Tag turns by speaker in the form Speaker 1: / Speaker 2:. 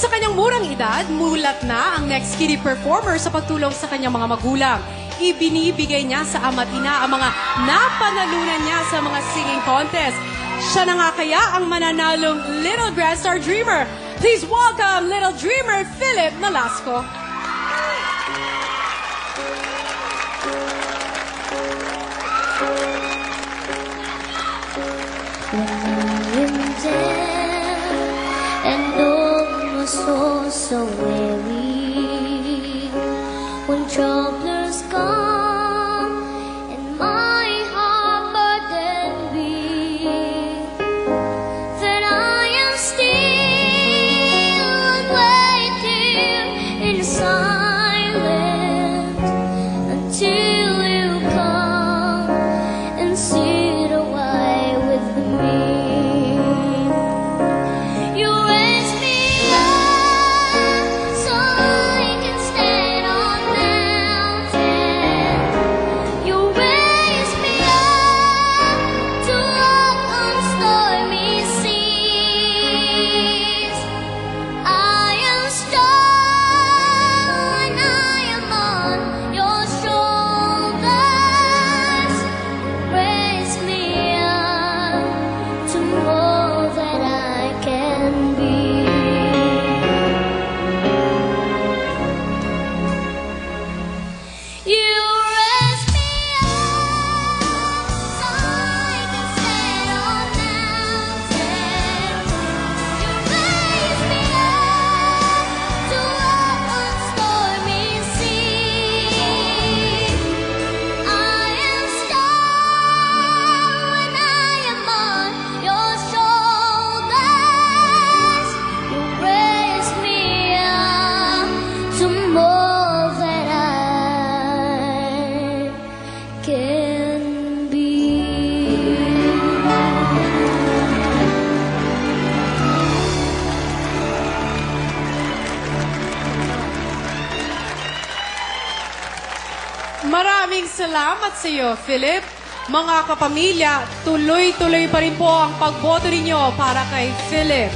Speaker 1: Sa kanyang murang edad, mulat na ang next kiddie performer sa pagtulong sa kanyang mga magulang. Ibinibigay niya sa ama't ina ang mga napanalunan niya sa mga singing contest. Siya na nga kaya ang mananalong Little Grand Star Dreamer. Please welcome Little Dreamer Philip Nolasco.
Speaker 2: When I'm down and almost so weary, when troubles come and my heart burdened be, then I am still waiting in silence until you come and sit a while with me. You raise me up so I can stand on mountains. You raise me up to walk on stormy seas. I am strong and I am on your shoulders. Raise me up to more than I can be. You raise me up so I can stand on mountains. You raise me up to walk on stormy seas. I am strong when I am on your shoulders. You raise me up to more than I can be.
Speaker 1: Maraming salamat sa iyo, Philip. Mga kapamilya, tuloy-tuloy pa rin po ang pagboto ninyo para kay Philip.